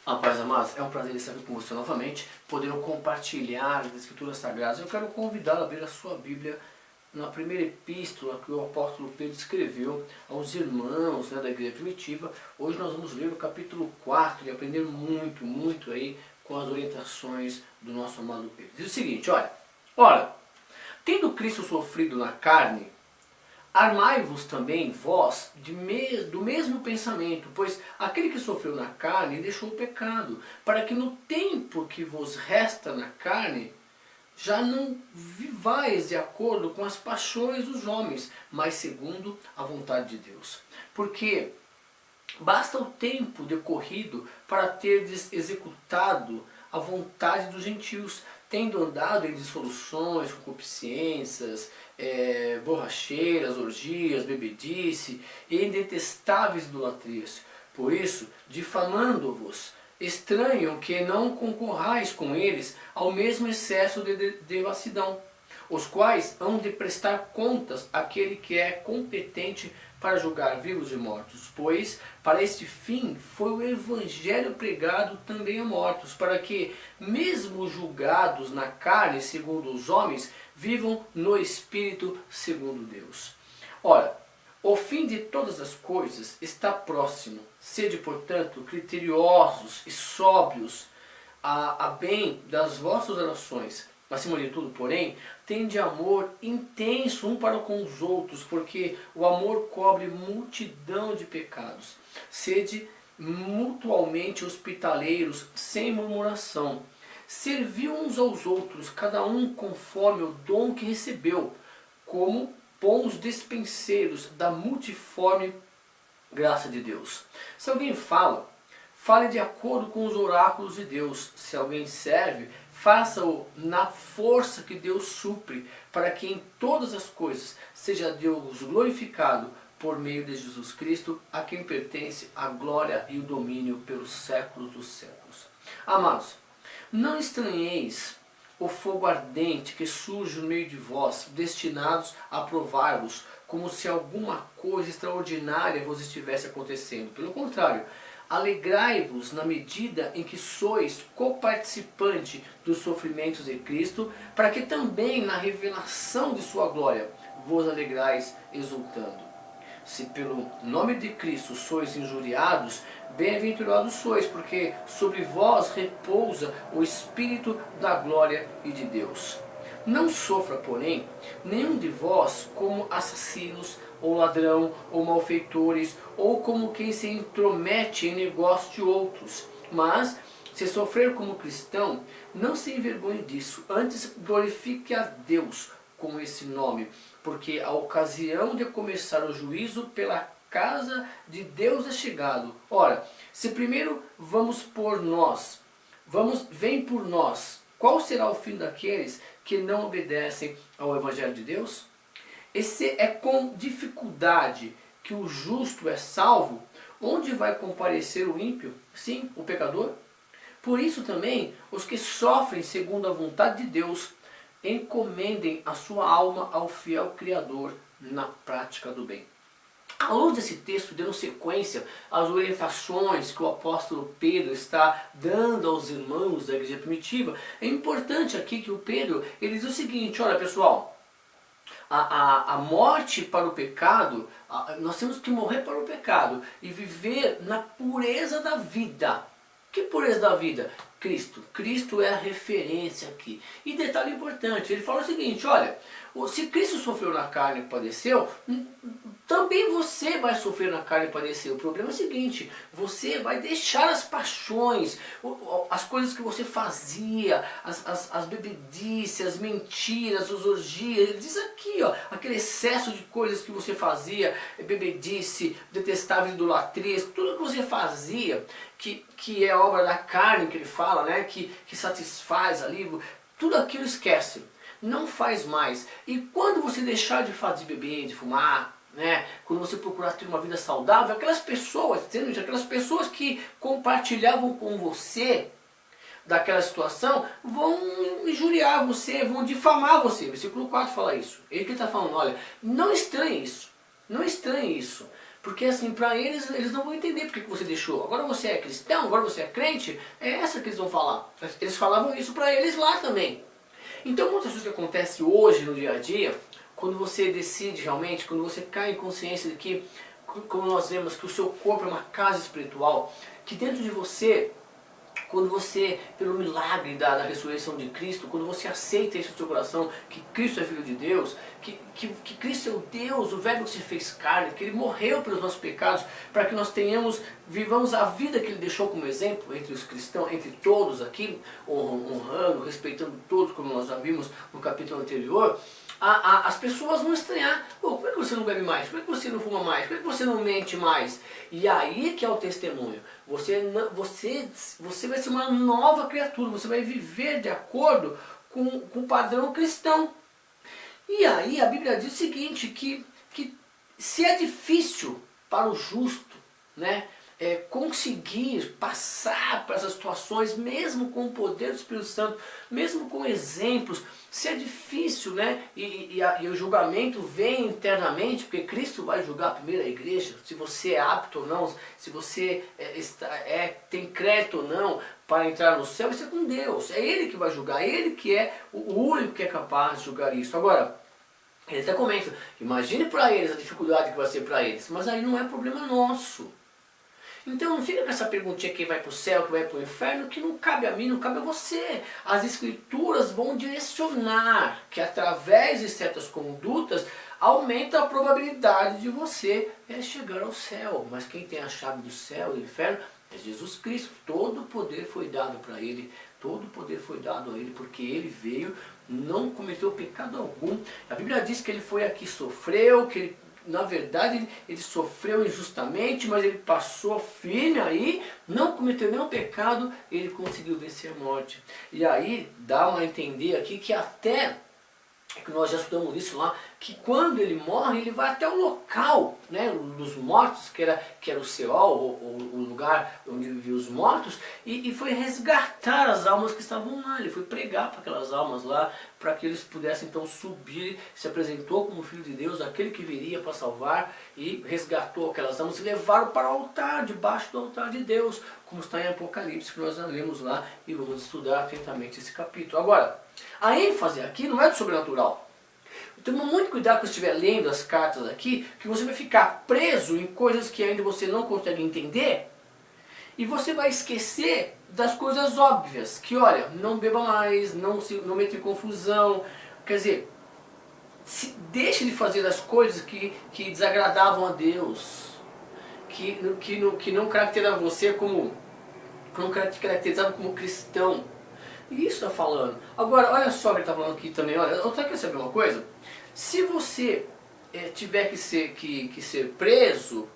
A paz, amados, é um prazer estar aqui com você novamente, podendo compartilhar as Escrituras Sagradas. Eu quero convidá-lo a abrir a sua Bíblia na primeira epístola que o apóstolo Pedro escreveu aos irmãos, da igreja primitiva. Hoje nós vamos ler o capítulo 4 e aprender muito aí com as orientações do nosso amado Pedro. Diz o seguinte, olha, tendo Cristo sofrido na carne, armai-vos também vós do mesmo pensamento, pois aquele que sofreu na carne deixou o pecado, para que no tempo que vos resta na carne, já não vivais de acordo com as paixões dos homens, mas segundo a vontade de Deus. Porque basta o tempo decorrido para terdes executado a vontade dos gentios, tendo andado em dissoluções, concupiscências, borracheiras, orgias, bebedice e em detestáveis idolatrias. Por isso, difamando-vos, estranham que não concorrais com eles ao mesmo excesso de devassidão, os quais hão de prestar contas àquele que é competente para julgar vivos e mortos, pois para este fim foi o evangelho pregado também a mortos, para que, mesmo julgados na carne segundo os homens, vivam no Espírito segundo Deus. Ora, o fim de todas as coisas está próximo. Sede, portanto, criteriosos e sóbrios a bem das vossas orações. Acima de tudo, porém, tende amor intenso um para com os outros, porque o amor cobre multidão de pecados. Sede mutualmente hospitaleiros, sem murmuração. Servi uns aos outros, cada um conforme o dom que recebeu, como bons despenseiros da multiforme graça de Deus. Se alguém fala, fale de acordo com os oráculos de Deus. Se alguém serve, faça-o na força que Deus supre, para que em todas as coisas seja Deus glorificado por meio de Jesus Cristo, a quem pertence a glória e o domínio pelos séculos dos séculos. Amados, não estranheis o fogo ardente que surge no meio de vós, destinados a provar-vos, como se alguma coisa extraordinária vos estivesse acontecendo. Pelo contrário, alegrai-vos na medida em que sois coparticipante dos sofrimentos de Cristo, para que também na revelação de sua glória vos alegrais exultando. Se pelo nome de Cristo sois injuriados, bem-aventurados sois, porque sobre vós repousa o Espírito da glória e de Deus. Não sofra, porém, nenhum de vós como assassinos, ou ladrão, ou malfeitores, ou como quem se intromete em negócio de outros. Mas, se sofrer como cristão, não se envergonhe disso, antes glorifique a Deus com esse nome, porque a ocasião de começar o juízo pela casa de Deus é chegado. Ora, se primeiro vem por nós, qual será o fim daqueles que não obedecem ao Evangelho de Deus? Esse é com dificuldade que o justo é salvo. Onde vai comparecer o ímpio? Sim, o pecador. Por isso também, os que sofrem segundo a vontade de Deus, encomendem a sua alma ao fiel Criador na prática do bem. À luz desse texto, dando sequência às orientações que o apóstolo Pedro está dando aos irmãos da igreja primitiva, é importante aqui que o Pedro ele diz o seguinte, olha pessoal, a morte para o pecado, nós temos que morrer para o pecado e viver na pureza da vida. Que pureza da vida? Cristo. Cristo é a referência aqui. E detalhe importante, ele fala o seguinte, olha, se Cristo sofreu na carne e padeceu, também você vai sofrer na carne e padecer. O problema é o seguinte, você vai deixar as paixões, as coisas que você fazia, as bebedices, as mentiras, as orgias. Ele diz aqui, aquele excesso de coisas que você fazia, bebedice, detestáveis idolatrias, tudo que você fazia, que é obra da carne que ele fala, que satisfaz ali, tudo aquilo esquece. Não faz mais. E quando você deixar de beber, de fumar, quando você procurar ter uma vida saudável, aquelas pessoas que compartilhavam com você daquela situação, vão injuriar você, vão difamar você. Versículo 4 fala isso. Ele que está falando, olha, não estranhe isso. Não estranhe isso. Porque assim, para eles não vão entender porque que você deixou. Agora você é cristão, agora você é crente, é essa que eles vão falar. Eles falavam isso para eles lá também. Então muitas coisas que acontecem hoje no dia a dia, quando você decide realmente, quando você cai em consciência de que, como nós vemos, que o seu corpo é uma casa espiritual, que dentro de você, quando você, pelo milagre da ressurreição de Cristo, quando você aceita isso no seu coração, que Cristo é Filho de Deus, que Cristo é o Deus, o Verbo que se fez carne, que Ele morreu pelos nossos pecados, para que nós vivamos a vida que Ele deixou como exemplo entre os cristãos, entre todos aqui, honrando, respeitando todos, como nós já vimos no capítulo anterior, as pessoas vão estranhar. Pô, por que você não bebe mais? Por que você não fuma mais? Por que você não mente mais? E aí que é o testemunho. Você vai ser uma nova criatura. Você vai viver de acordo com o padrão cristão. E aí a Bíblia diz o seguinte, que se é difícil para o justo, né, conseguir passar por essas situações, mesmo com o poder do Espírito Santo, mesmo com exemplos, se é difícil, né, e o julgamento vem internamente, porque Cristo vai julgar primeiro a igreja, se você é apto ou não, se você tem crédito ou não para entrar no céu, isso é com Deus, é Ele que vai julgar, Ele que é o único que é capaz de julgar isso. Agora, ele até comenta, imagine para eles a dificuldade que vai ser para eles, mas aí não é problema nosso. Então não fica com essa perguntinha quem vai para o céu, quem vai para o inferno, que não cabe a mim, não cabe a você. As escrituras vão direcionar que através de certas condutas aumenta a probabilidade de você chegar ao céu. Mas quem tem a chave do céu e do inferno é Jesus Cristo. Todo o poder foi dado para Ele, todo o poder foi dado a Ele, porque Ele veio, não cometeu pecado algum. A Bíblia diz que Ele foi aqui, sofreu, que Ele, na verdade, ele sofreu injustamente, mas ele passou firme aí, não cometeu nenhum pecado, ele conseguiu vencer a morte. E aí dá a entender aqui que até, que nós já estudamos isso lá, que quando ele morre, ele vai até o local, né, dos mortos, que era o Seol, o lugar onde viviam os mortos, e foi resgatar as almas que estavam lá. Ele foi pregar para aquelas almas lá, para que eles pudessem então subir, se apresentou como Filho de Deus, aquele que viria para salvar, e resgatou aquelas almas e levaram para o altar, debaixo do altar de Deus, como está em Apocalipse, que nós lemos lá, e vamos estudar atentamente esse capítulo. Agora, a ênfase aqui não é do sobrenatural. Toma muito cuidado quando estiver lendo as cartas aqui, que você vai ficar preso em coisas que ainda você não consegue entender, e você vai esquecer das coisas óbvias, que olha, não beba mais, não meta em confusão, quer dizer, deixe de fazer as coisas que desagradavam a Deus, que não caracterizavam você como cristão. E isso está falando. Agora, olha só o que ele está falando aqui também. Olha, eu quero saber uma coisa. Se você tiver que ser preso,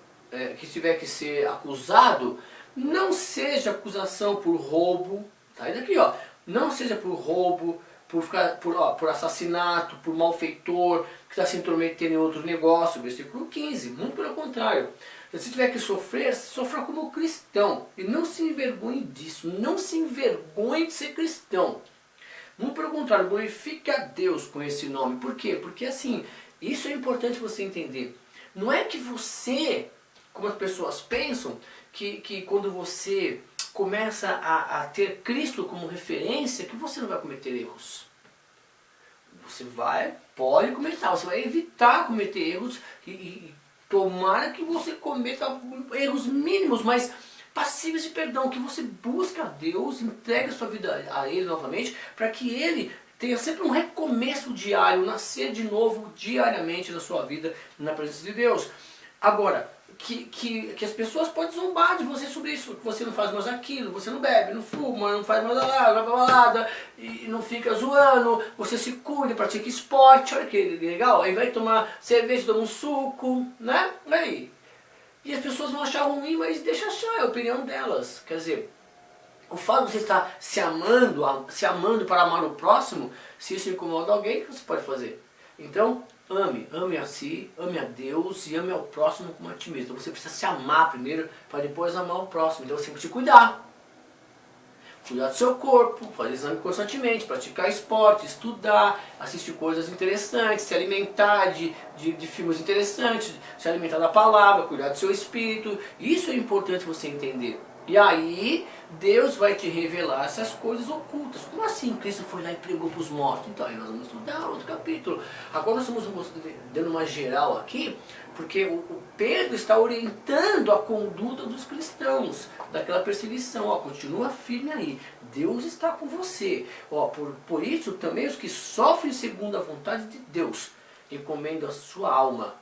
que tiver que ser acusado, não seja acusação por roubo. Tá aí daqui, ó. Não seja por roubo, por assassinato, por malfeitor, que está se intrometendo em outro negócio. Versículo 15. Muito pelo contrário. Se tiver que sofrer, sofra como cristão. E não se envergonhe disso. Não se envergonhe de ser cristão. Muito pelo contrário, glorifique a Deus com esse nome. Por quê? Porque assim, isso é importante você entender. Não é que você, como as pessoas pensam, que quando você começa a ter Cristo como referência, que você não vai cometer erros. Você pode cometer, você vai evitar cometer erros e tomara que você cometa erros mínimos, mas passíveis de perdão, que você busque a Deus, entregue a sua vida a Ele novamente, para que Ele tenha sempre um recomeço diário, nascer de novo diariamente na sua vida, na presença de Deus. Agora, que as pessoas podem zombar de você sobre isso, que você não faz mais aquilo, você não bebe, não fuma, não faz mais balada, e não fica zoando, você se cuida, pratica esporte, olha que legal, aí vai tomar cerveja, toma um suco, né? Aí. E as pessoas vão achar ruim, mas deixa achar, é a opinião delas. Quer dizer, o fato de você estar se amando para amar o próximo, se isso incomoda alguém, o que você pode fazer? Então, ame a si, ame a Deus e ame ao próximo como a ti mesmo. Então você precisa se amar primeiro, para depois amar o próximo. Então você tem que te cuidar. cuidar do seu corpo, fazer exame constantemente, praticar esporte, estudar, assistir coisas interessantes, se alimentar de filmes interessantes, se alimentar da palavra, cuidar do seu espírito. Isso é importante você entender. E aí, Deus vai te revelar essas coisas ocultas. Como assim Cristo foi lá e pregou para os mortos? Então, aí nós vamos estudar outro capítulo. Agora nós estamos dando uma geral aqui, porque o Pedro está orientando a conduta dos cristãos, daquela perseguição. Ó, continua firme aí, Deus está com você. Ó, por isso também os que sofrem segundo a vontade de Deus, encomendam a sua alma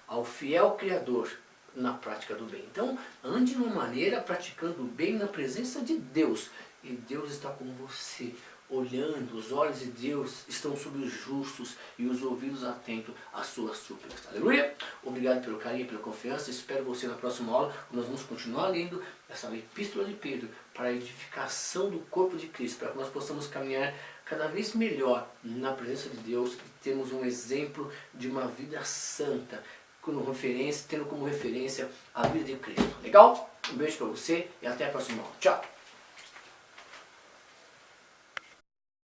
ao fiel Criador na prática do bem. Então, ande de uma maneira praticando o bem na presença de Deus. E Deus está com você, olhando, os olhos de Deus estão sobre os justos e os ouvidos atentos às suas súplicas. Aleluia! Obrigado pelo carinho, pela confiança. Espero você na próxima aula. Nós vamos continuar lendo essa epístola de Pedro para a edificação do corpo de Cristo, para que nós possamos caminhar cada vez melhor na presença de Deus e termos um exemplo de uma vida santa, tendo como referência a vida de Cristo. Legal? Um beijo para você e até a próxima aula. Tchau!